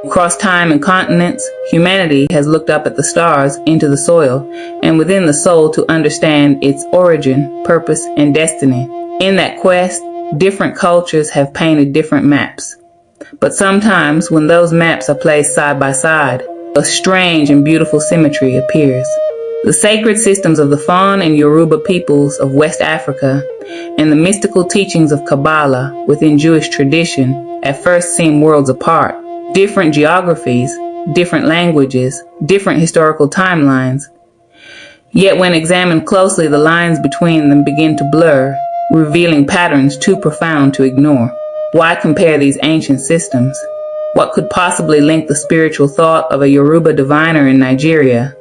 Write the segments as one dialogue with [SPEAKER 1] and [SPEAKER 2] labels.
[SPEAKER 1] Across time and continents, humanity has looked up at the stars, into the soil, and within the soul to understand its origin, purpose, and destiny. In that quest, different cultures have painted different maps. But sometimes, when those maps are placed side by side, a strange and beautiful symmetry appears. The sacred systems of the Fon and Yoruba peoples of West Africa and the mystical teachings of Kabbalah within Jewish tradition at first seem worlds apart. Different geographies, different languages, different historical timelines. Yet when examined closely, the lines between them begin to blur, revealing patterns too profound to ignore. Why compare these ancient systems? What could possibly link the spiritual thought of a Yoruba diviner in Nigeria,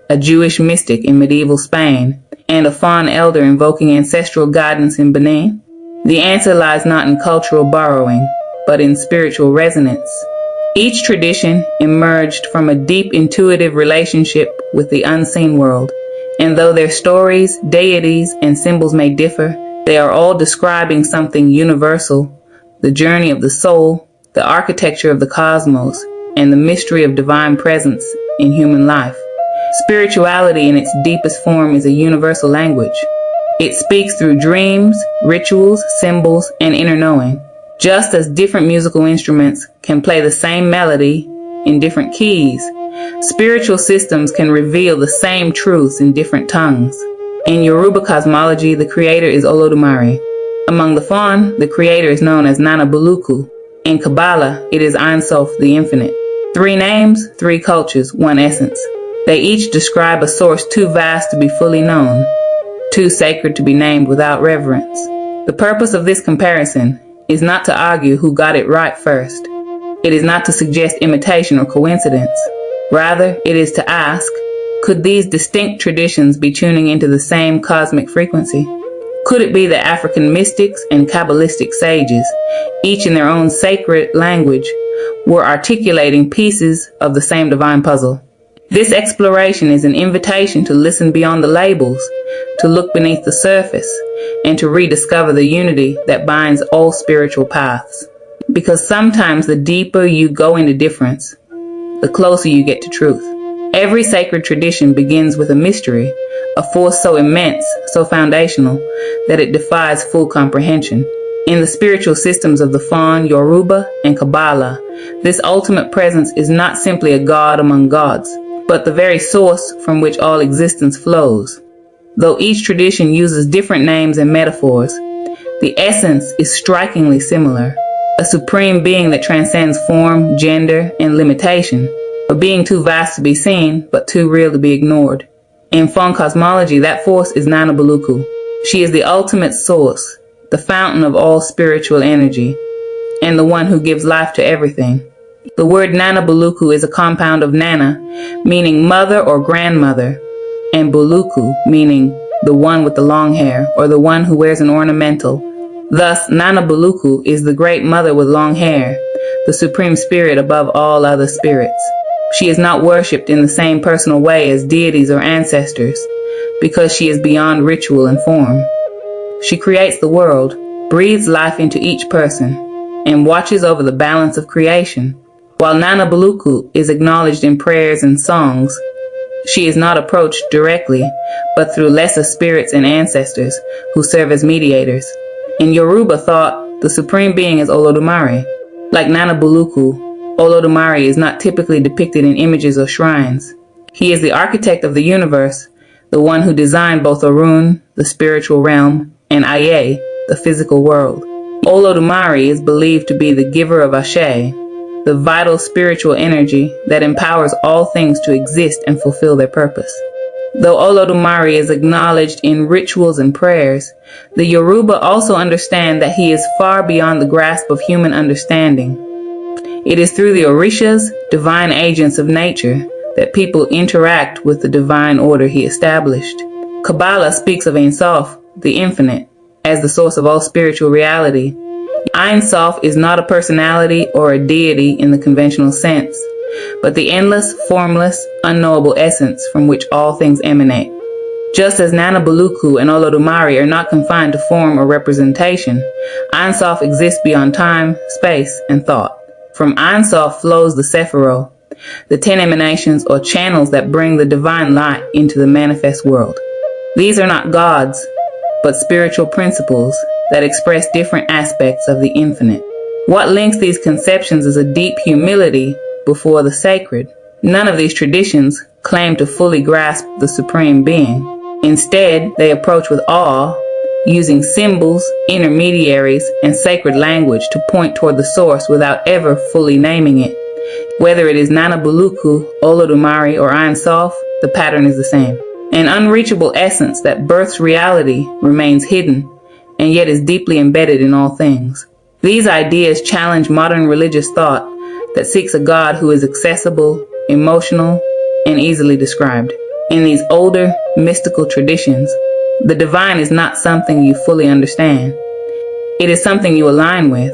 [SPEAKER 1] a Jewish mystic in medieval Spain, and a Fon elder invoking ancestral guidance in Benin? The answer lies not in cultural borrowing, but in spiritual resonance. Each tradition emerged from a deep intuitive relationship with the unseen world, and though their stories, deities, and symbols may differ, they are all describing something universal: the journey of the soul, the architecture of the cosmos, and the mystery of divine presence in human life. Spirituality in its deepest form is a universal language. It speaks through dreams, rituals, symbols, and inner knowing. Just as different musical instruments can play the same melody in different keys, spiritual systems can reveal the same truths in different tongues. In Yoruba cosmology, the creator is Olodumare. Among the Fon, the creator is known as Nana Buluku. In Kabbalah, it is Ein Sof, the infinite. 3 names, 3 cultures, 1 essence. They each describe a source too vast to be fully known, too sacred to be named without reverence. The purpose of this comparison is not to argue who got it right first. It is not to suggest imitation or coincidence. Rather, it is to ask, could these distinct traditions be tuning into the same cosmic frequency? Could it be that African mystics and Kabbalistic sages, each in their own sacred language, were articulating pieces of the same divine puzzle? This exploration is an invitation to listen beyond the labels, to look beneath the surface, and to rediscover the unity that binds all spiritual paths. Because sometimes the deeper you go into difference, the closer you get to truth. Every sacred tradition begins with a mystery, a force so immense, so foundational, that it defies full comprehension. In the spiritual systems of the Fon, Yoruba, and Kabbalah, this ultimate presence is not simply a god among gods, but the very source from which all existence flows. Though each tradition uses different names and metaphors, the essence is strikingly similar: a supreme being that transcends form, gender, and limitation, a being too vast to be seen, but too real to be ignored. In Fon cosmology, that force is Nana Buluku. She is the ultimate source, the fountain of all spiritual energy, and the one who gives life to everything. The word Nana Buluku is a compound of Nana, meaning mother or grandmother, and Buluku, meaning the one with the long hair, or the one who wears an ornamental. Thus, Nana Buluku is the great mother with long hair, the supreme spirit above all other spirits. She is not worshipped in the same personal way as deities or ancestors, because she is beyond ritual and form. She creates the world, breathes life into each person, and watches over the balance of creation. While Nana Buluku is acknowledged in prayers and songs, she is not approached directly, but through lesser spirits and ancestors who serve as mediators. In Yoruba thought, the supreme being is Olodumare. Like Nana Buluku, Olodumare is not typically depicted in images or shrines. He is the architect of the universe, the one who designed both Orun, the spiritual realm, and Aye, the physical world. Olodumare is believed to be the giver of Ashe, the vital spiritual energy that empowers all things to exist and fulfill their purpose. Though Olodumare is acknowledged in rituals and prayers, the Yoruba also understand that he is far beyond the grasp of human understanding. It is through the Orishas, divine agents of nature, that people interact with the divine order he established. Kabbalah speaks of Ein Sof, the infinite, as the source of all spiritual reality. Ein Sof is not a personality or a deity in the conventional sense, but the endless, formless, unknowable essence from which all things emanate. Just as Nana Buluku and Olodumare are not confined to form or representation, Ein Sof exists beyond time, space, and thought. From Ein Sof flows the Sefirot, the 10 emanations or channels that bring the divine light into the manifest world. These are not gods, but spiritual principles that express different aspects of the infinite. What links these conceptions is a deep humility before the sacred. None of these traditions claim to fully grasp the Supreme Being. Instead, they approach with awe, using symbols, intermediaries, and sacred language to point toward the source without ever fully naming it. Whether it is Nana Buluku, Olodumare, or Ein Sof, the pattern is the same. An unreachable essence that births reality remains hidden, and yet is deeply embedded in all things. These ideas challenge modern religious thought that seeks a God who is accessible, emotional, and easily described. In these older, mystical traditions, the divine is not something you fully understand. It is something you align with.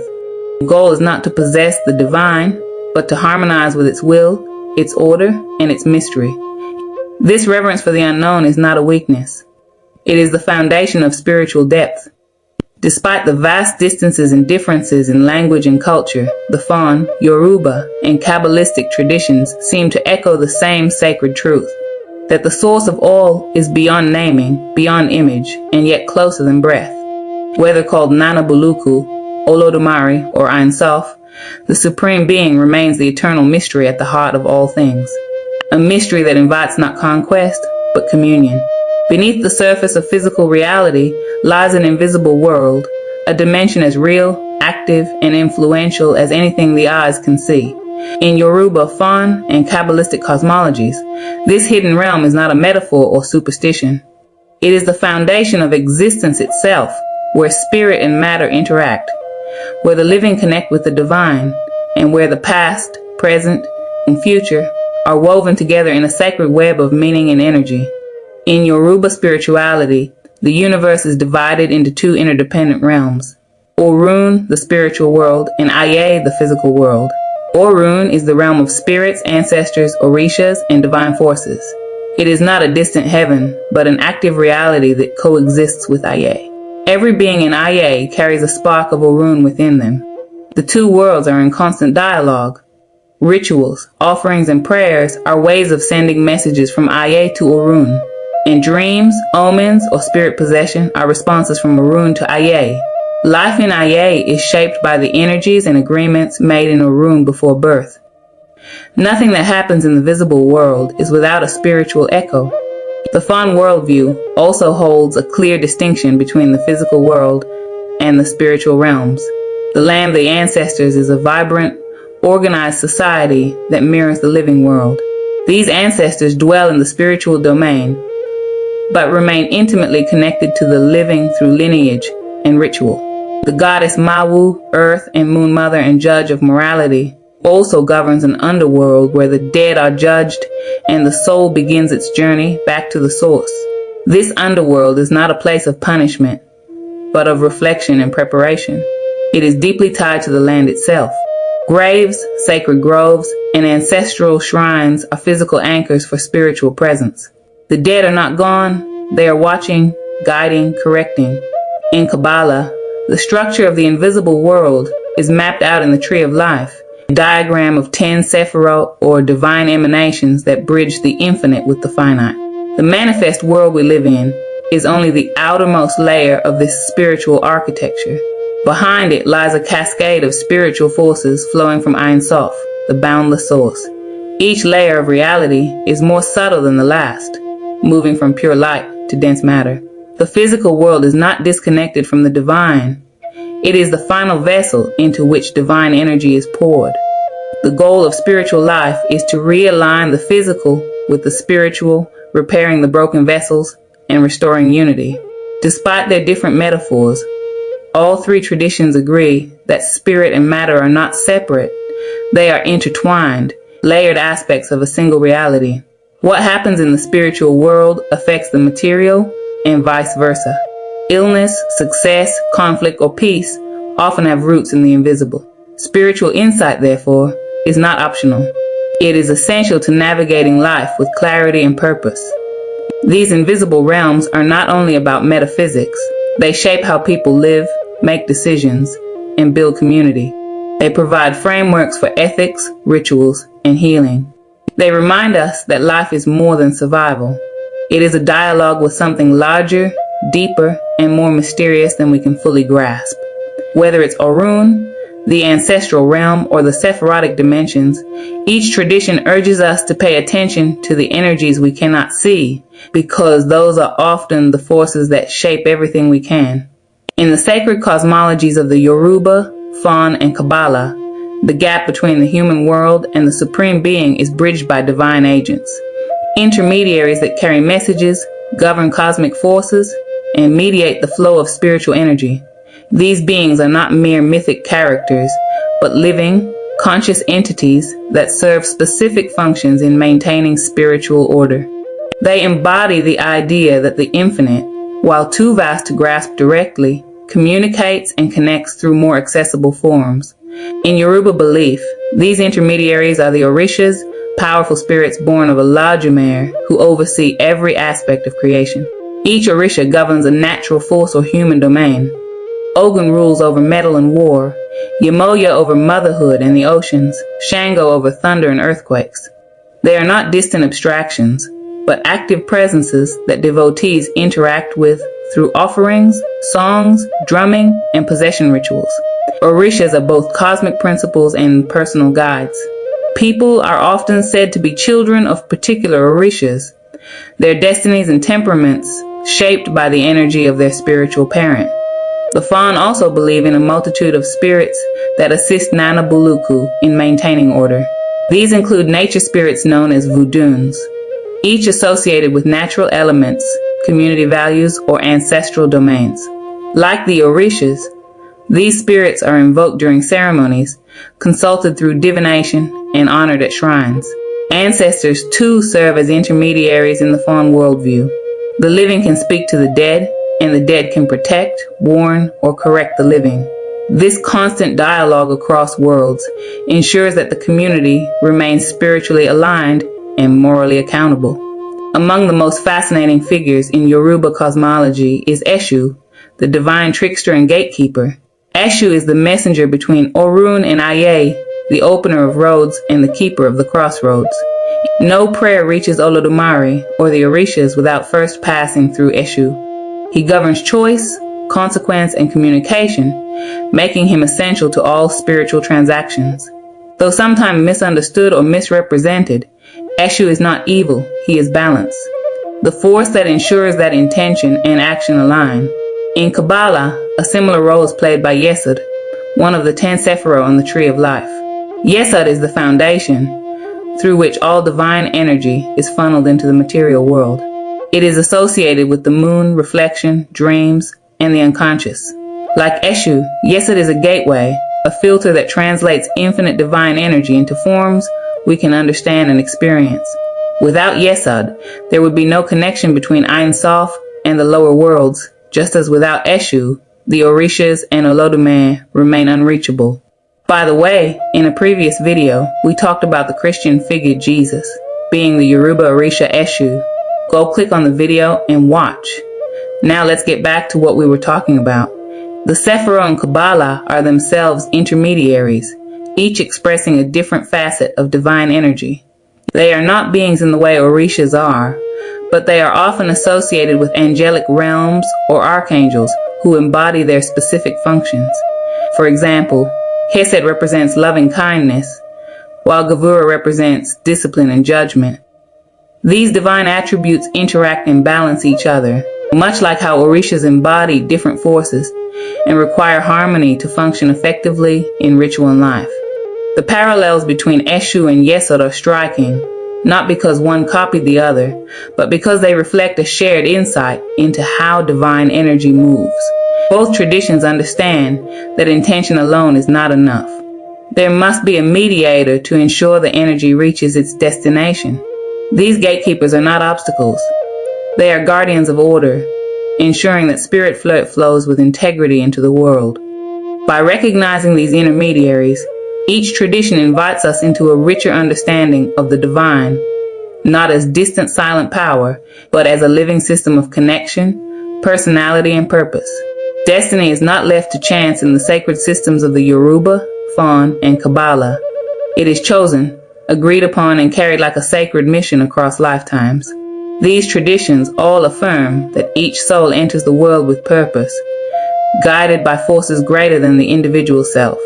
[SPEAKER 1] The goal is not to possess the divine, but to harmonize with its will, its order, and its mystery. This reverence for the unknown is not a weakness. It is the foundation of spiritual depth. Despite the vast distances and differences in language and culture, the Fon, Yoruba, and Kabbalistic traditions seem to echo the same sacred truth, that the source of all is beyond naming, beyond image, and yet closer than breath. Whether called Nana Buluku, Olodumare, or Ein Sof, the Supreme Being remains the eternal mystery at the heart of all things, a mystery that invites not conquest, but communion. Beneath the surface of physical reality lies an invisible world, a dimension as real, active, and influential as anything the eyes can see. In Yoruba, Fon, and Kabbalistic cosmologies, this hidden realm is not a metaphor or superstition. It is the foundation of existence itself, where spirit and matter interact, where the living connect with the divine, and where the past, present, and future are woven together in a sacred web of meaning and energy. In Yoruba spirituality, the universe is divided into two interdependent realms, Orun, the spiritual world, and Aye, the physical world. Orun is the realm of spirits, ancestors, Orishas, and divine forces. It is not a distant heaven, but an active reality that coexists with Aye. Every being in Aye carries a spark of Orun within them. The two worlds are in constant dialogue. Rituals, offerings, and prayers are ways of sending messages from Aye to Orun. And dreams, omens, or spirit possession are responses from Orun to Aye. Life in Aye is shaped by the energies and agreements made in Orun before birth. Nothing that happens in the visible world is without a spiritual echo. The Fon worldview also holds a clear distinction between the physical world and the spiritual realms. The land of the ancestors is a vibrant, organized society that mirrors the living world. These ancestors dwell in the spiritual domain, but remain intimately connected to the living through lineage and ritual. The goddess Mawu, Earth and Moon Mother and Judge of morality, also governs an underworld where the dead are judged and the soul begins its journey back to the source. This underworld is not a place of punishment, but of reflection and preparation. It is deeply tied to the land itself. Graves, sacred groves, and ancestral shrines are physical anchors for spiritual presence. The dead are not gone, they are watching, guiding, correcting. In Kabbalah, the structure of the invisible world is mapped out in the Tree of Life, a diagram of 10 Sefirot or divine emanations that bridge the infinite with the finite. The manifest world we live in is only the outermost layer of this spiritual architecture. Behind it lies a cascade of spiritual forces flowing from Ein Sof, the boundless source. Each layer of reality is more subtle than the last, moving from pure light to dense matter. The physical world is not disconnected from the divine. It is the final vessel into which divine energy is poured. The goal of spiritual life is to realign the physical with the spiritual, repairing the broken vessels and restoring unity. Despite their different metaphors, all three traditions agree that spirit and matter are not separate. They are intertwined, layered aspects of a single reality. What happens in the spiritual world affects the material and vice versa. Illness, success, conflict, or peace often have roots in the invisible. Spiritual insight, therefore, is not optional. It is essential to navigating life with clarity and purpose. These invisible realms are not only about metaphysics, they shape how people live, make decisions, and build community. They provide frameworks for ethics, rituals, and healing. They remind us that life is more than survival. It is a dialogue with something larger, deeper, and more mysterious than we can fully grasp. Whether it's Orun, the ancestral realm, or the Sephirotic dimensions, each tradition urges us to pay attention to the energies we cannot see, because those are often the forces that shape everything we can. In the sacred cosmologies of the Yoruba, Fon, and Kabbalah, the gap between the human world and the supreme being is bridged by divine agents, intermediaries that carry messages, govern cosmic forces, and mediate the flow of spiritual energy. These beings are not mere mythic characters, but living, conscious entities that serve specific functions in maintaining spiritual order. They embody the idea that the infinite, while too vast to grasp directly, communicates and connects through more accessible forms. In Yoruba belief, these intermediaries are the Orishas, powerful spirits born of Olodumare who oversee every aspect of creation. Each Orisha governs a natural force or human domain. Ogun rules over metal and war, Yemoya over motherhood and the oceans, Shango over thunder and earthquakes. They are not distant abstractions, but active presences that devotees interact with through offerings, songs, drumming, and possession rituals. Orishas are both cosmic principles and personal guides. People are often said to be children of particular Orishas, their destinies and temperaments shaped by the energy of their spiritual parent. The Fon also believe in a multitude of spirits that assist Nana Buluku in maintaining order. These include nature spirits known as Voodoons, each associated with natural elements, community values, or ancestral domains. Like the Orishas, these spirits are invoked during ceremonies, consulted through divination, and honored at shrines. Ancestors too serve as intermediaries in the Fon worldview. The living can speak to the dead, and the dead can protect, warn, or correct the living. This constant dialogue across worlds ensures that the community remains spiritually aligned and morally accountable. Among the most fascinating figures in Yoruba cosmology is Eshu, the divine trickster and gatekeeper. Eshu is the messenger between Orun and Aye, the opener of roads and the keeper of the crossroads. No prayer reaches Olodumare or the Orishas without first passing through Eshu. He governs choice, consequence, and communication, making him essential to all spiritual transactions. Though sometimes misunderstood or misrepresented, Eshu is not evil, he is balance, the force that ensures that intention and action align. In Kabbalah, a similar role is played by Yesod, one of the 10 Sefirot on the Tree of Life. Yesod is the foundation through which all divine energy is funneled into the material world. It is associated with the moon, reflection, dreams, and the unconscious. Like Eshu, Yesod is a gateway, a filter that translates infinite divine energy into forms we can understand and experience. Without Yesod, there would be no connection between Ein Sof and the lower worlds, just as without Eshu, the Orishas and Olodumare remain unreachable. By the way, in a previous video, we talked about the Christian figure Jesus, being the Yoruba Orisha Eshu. Go click on the video and watch. Now let's get back to what we were talking about. The Sefirot and Kabbalah are themselves intermediaries, each expressing a different facet of divine energy. They are not beings in the way Orishas are, but they are often associated with angelic realms or archangels who embody their specific functions. For example, Hesed represents loving kindness, while Gevurah represents discipline and judgment. These divine attributes interact and balance each other, much like how Orishas embody different forces and require harmony to function effectively in ritual and life. The parallels between Eshu and Yesod are striking, not because one copied the other, but because they reflect a shared insight into how divine energy moves. Both traditions understand that intention alone is not enough. There must be a mediator to ensure the energy reaches its destination. These gatekeepers are not obstacles. They are guardians of order, ensuring that spirit flows with integrity into the world. By recognizing these intermediaries, each tradition invites us into a richer understanding of the divine, not as distant silent power, but as a living system of connection, personality, and purpose. Destiny is not left to chance in the sacred systems of the Yoruba, Fawn, and Kabbalah. It is chosen, agreed upon, and carried like a sacred mission across lifetimes. These traditions all affirm that each soul enters the world with purpose, guided by forces greater than the individual self.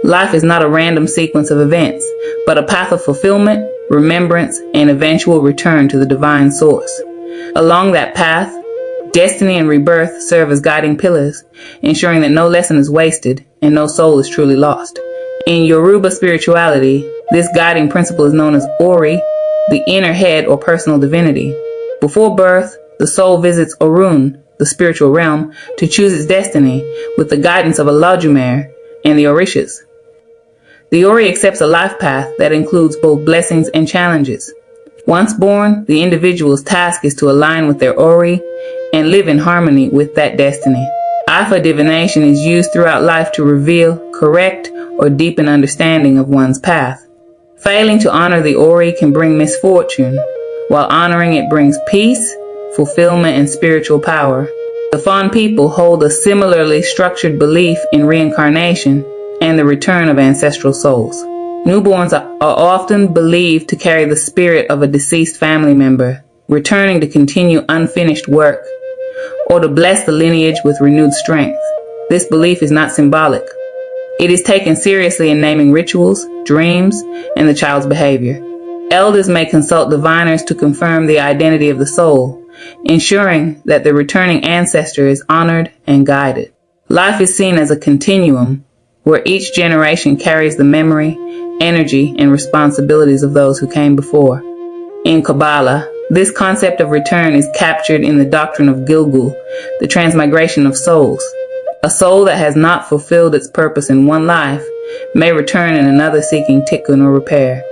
[SPEAKER 1] Life is not a random sequence of events, but a path of fulfillment, remembrance, and eventual return to the divine source. Along that path, destiny and rebirth serve as guiding pillars, ensuring that no lesson is wasted and no soul is truly lost. In Yoruba spirituality, this guiding principle is known as Ori, the inner head or personal divinity. Before birth, the soul visits Orun, the spiritual realm, to choose its destiny with the guidance of Olodumare and the Orishas. The Ori accepts a life path that includes both blessings and challenges. Once born, the individual's task is to align with their Ori and live in harmony with that destiny. Ifa divination is used throughout life to reveal, correct, or deepen understanding of one's path. Failing to honor the Ori can bring misfortune, while honoring it brings peace, fulfillment, and spiritual power. The Fawn people hold a similarly structured belief in reincarnation and the return of ancestral souls. Newborns are often believed to carry the spirit of a deceased family member, returning to continue unfinished work, or to bless the lineage with renewed strength. This belief is not symbolic. It is taken seriously in naming rituals, dreams, and the child's behavior. Elders may consult diviners to confirm the identity of the soul, ensuring that the returning ancestor is honored and guided. Life is seen as a continuum, where each generation carries the memory, energy, and responsibilities of those who came before. In Kabbalah, this concept of return is captured in the doctrine of Gilgul, the transmigration of souls. A soul that has not fulfilled its purpose in one life may return in another seeking tikkun or repair.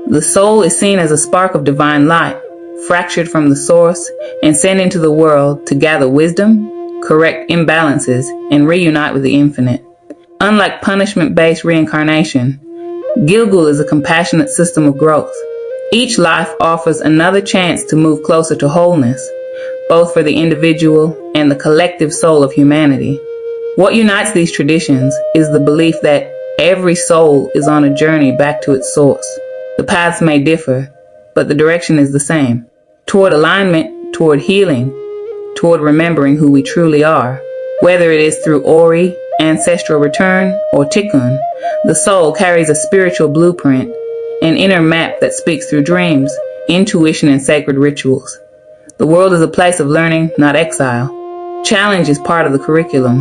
[SPEAKER 1] The soul is seen as a spark of divine light, fractured from the source and sent into the world to gather wisdom, correct imbalances, and reunite with the infinite. Unlike punishment-based reincarnation, Gilgul is a compassionate system of growth. Each life offers another chance to move closer to wholeness, both for the individual and the collective soul of humanity. What unites these traditions is the belief that every soul is on a journey back to its source. The paths may differ, but the direction is the same. Toward alignment, toward healing, toward remembering who we truly are. Whether it is through Ori, ancestral return, or tikkun, the soul carries a spiritual blueprint, an inner map that speaks through dreams, intuition, and sacred rituals. The world is a place of learning, not exile. Challenge is part of the curriculum,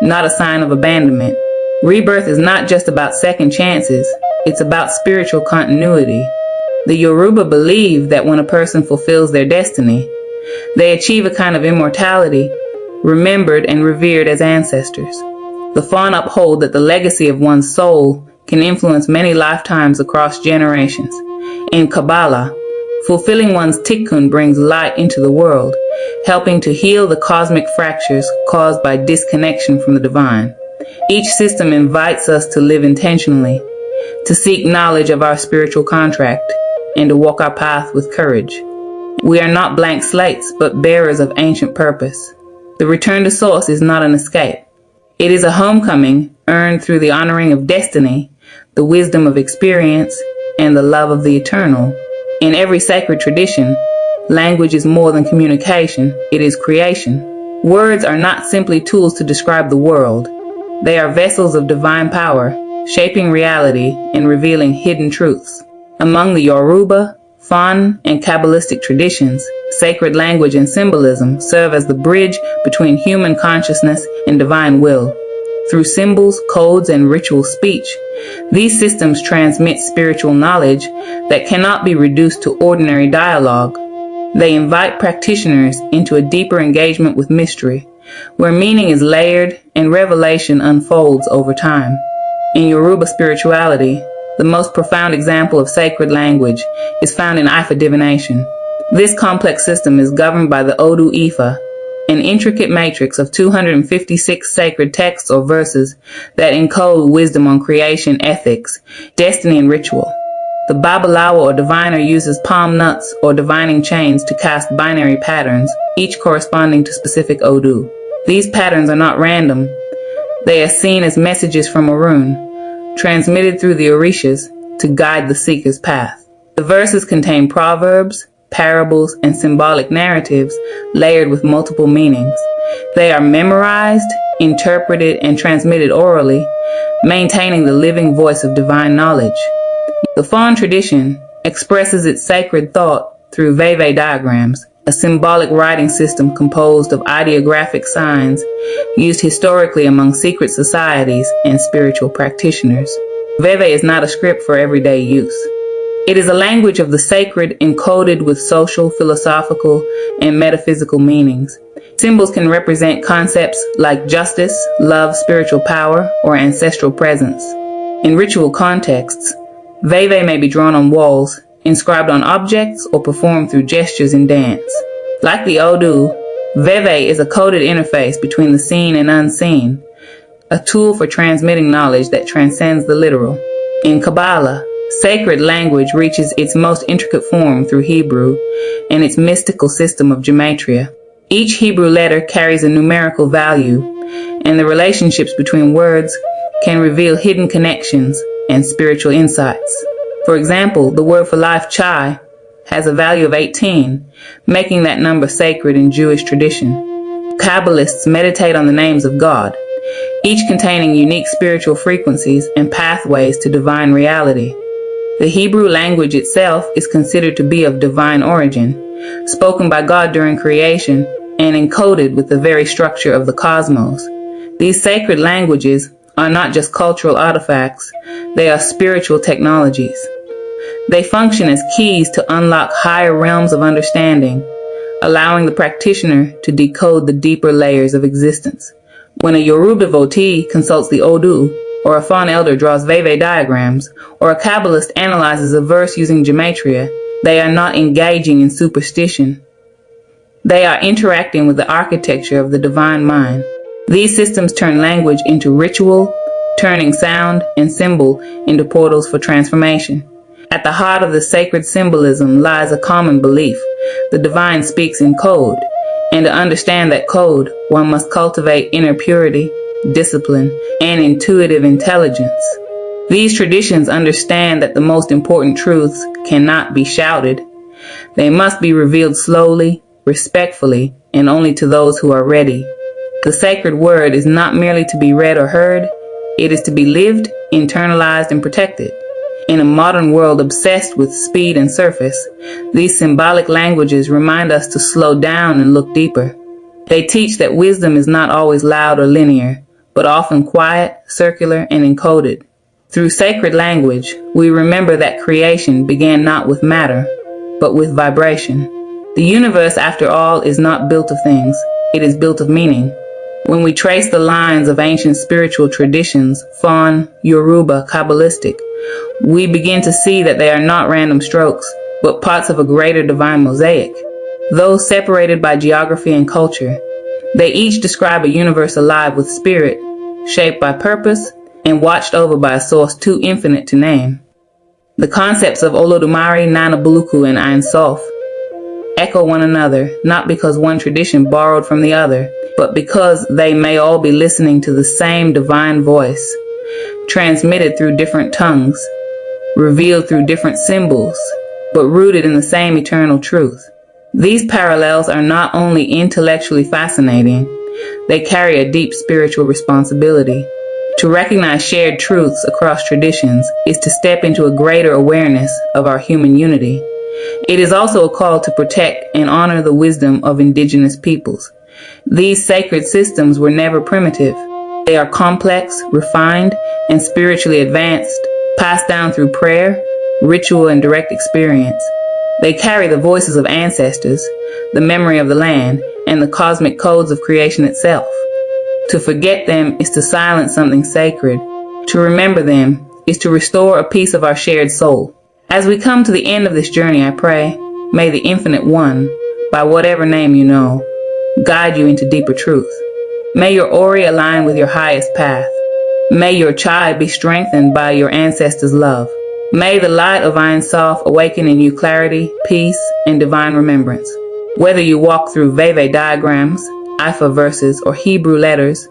[SPEAKER 1] not a sign of abandonment. Rebirth is not just about second chances, it's about spiritual continuity. The Yoruba believe that when a person fulfills their destiny, they achieve a kind of immortality, remembered and revered as ancestors. The Fawn uphold that the legacy of one's soul can influence many lifetimes across generations. In Kabbalah, fulfilling one's tikkun brings light into the world, helping to heal the cosmic fractures caused by disconnection from the divine. Each system invites us to live intentionally, to seek knowledge of our spiritual contract, and to walk our path with courage. We are not blank slates, but bearers of ancient purpose. The return to source is not an escape. It is a homecoming earned through the honoring of destiny, the wisdom of experience, and the love of the eternal. In every sacred tradition, language is more than communication, it is creation. Words are not simply tools to describe the world. They are vessels of divine power, shaping reality and revealing hidden truths. Among the Yoruba, Fawn, and Kabbalistic traditions, sacred language and symbolism serve as the bridge between human consciousness and divine will. Through symbols, codes, and ritual speech, these systems transmit spiritual knowledge that cannot be reduced to ordinary dialogue. They invite practitioners into a deeper engagement with mystery, where meaning is layered and revelation unfolds over time. In Yoruba spirituality, the most profound example of sacred language is found in Ifa divination. This complex system is governed by the Odu Ifa, an intricate matrix of 256 sacred texts or verses that encode wisdom on creation, ethics, destiny, and ritual. The Babalawo or diviner uses palm nuts or divining chains to cast binary patterns, each corresponding to specific Odu. These patterns are not random. They are seen as messages from Orun, transmitted through the Orishas to guide the seeker's path. The verses contain proverbs, parables, and symbolic narratives layered with multiple meanings. They are memorized, interpreted, and transmitted orally, maintaining the living voice of divine knowledge. The Fon tradition expresses its sacred thought through Veve diagrams, a symbolic writing system composed of ideographic signs used historically among secret societies and spiritual practitioners. Veve is not a script for everyday use. It is a language of the sacred encoded with social, philosophical, and metaphysical meanings. Symbols can represent concepts like justice, love, spiritual power, or ancestral presence. In ritual contexts, Veve may be drawn on walls, inscribed on objects, or performed through gestures in dance. Like the Odu, Veve is a coded interface between the seen and unseen, a tool for transmitting knowledge that transcends the literal. In Kabbalah, sacred language reaches its most intricate form through Hebrew and its mystical system of gematria. Each Hebrew letter carries a numerical value, and the relationships between words can reveal hidden connections and spiritual insights. For example, the word for life, chai, has a value of 18, making that number sacred in Jewish tradition. Kabbalists meditate on the names of God, each containing unique spiritual frequencies and pathways to divine reality. The Hebrew language itself is considered to be of divine origin, spoken by God during creation and encoded with the very structure of the cosmos. These sacred languages are not just cultural artifacts, they are spiritual technologies. They function as keys to unlock higher realms of understanding, allowing the practitioner to decode the deeper layers of existence. When a Yoruba devotee consults the Odu, or a Fon elder draws Veve diagrams, or a Kabbalist analyzes a verse using gematria, they are not engaging in superstition. They are interacting with the architecture of the divine mind. These systems turn language into ritual, turning sound and symbol into portals for transformation. At the heart of the sacred symbolism lies a common belief: the divine speaks in code, and to understand that code, one must cultivate inner purity, discipline, and intuitive intelligence. These traditions understand that the most important truths cannot be shouted. They must be revealed slowly, respectfully, and only to those who are ready. The sacred word is not merely to be read or heard, it is to be lived, internalized, and protected. In a modern world obsessed with speed and surface, these symbolic languages remind us to slow down and look deeper. They teach that wisdom is not always loud or linear, but often quiet, circular, and encoded. Through sacred language, we remember that creation began not with matter, but with vibration. The universe, after all, is not built of things, it is built of meaning. When we trace the lines of ancient spiritual traditions, Fon, Yoruba, Kabbalistic, we begin to see that they are not random strokes, but parts of a greater divine mosaic. Though separated by geography and culture, they each describe a universe alive with spirit, shaped by purpose, and watched over by a source too infinite to name. The concepts of Olodumare, Buluku, and Ein Sof echo one another, not because one tradition borrowed from the other, but because they may all be listening to the same divine voice, transmitted through different tongues, revealed through different symbols, but rooted in the same eternal truth. These parallels are not only intellectually fascinating, they carry a deep spiritual responsibility. To recognize shared truths across traditions is to step into a greater awareness of our human unity. It is also a call to protect and honor the wisdom of indigenous peoples. These sacred systems were never primitive. They are complex, refined, and spiritually advanced, passed down through prayer, ritual, and direct experience. They carry the voices of ancestors, the memory of the land, and the cosmic codes of creation itself. To forget them is to silence something sacred. To remember them is to restore a piece of our shared soul. As we come to the end of this journey, I pray, may the Infinite One, by whatever name you know, guide you into deeper truth. May your Ori align with your highest path. May your chai be strengthened by your ancestors' love. May the light of Ein Sof awaken in you clarity, peace, and divine remembrance. Whether you walk through Veve diagrams, Ifa verses, or Hebrew letters,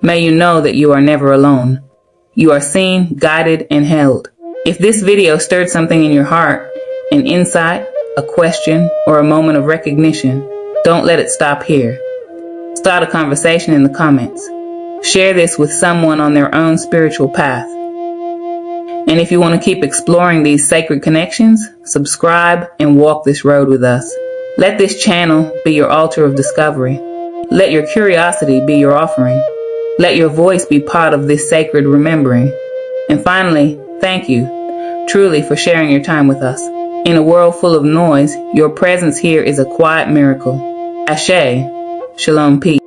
[SPEAKER 1] may you know that you are never alone. You are seen, guided, and held. If this video stirred something in your heart, an insight, a question, or a moment of recognition, don't let it stop here. Start a conversation in the comments. Share this with someone on their own spiritual path. And if you want to keep exploring these sacred connections, subscribe and walk this road with us. Let this channel be your altar of discovery. Let your curiosity be your offering. Let your voice be part of this sacred remembering. And finally, thank you, truly, for sharing your time with us. In a world full of noise, your presence here is a quiet miracle. Ashe, Shalom, peace.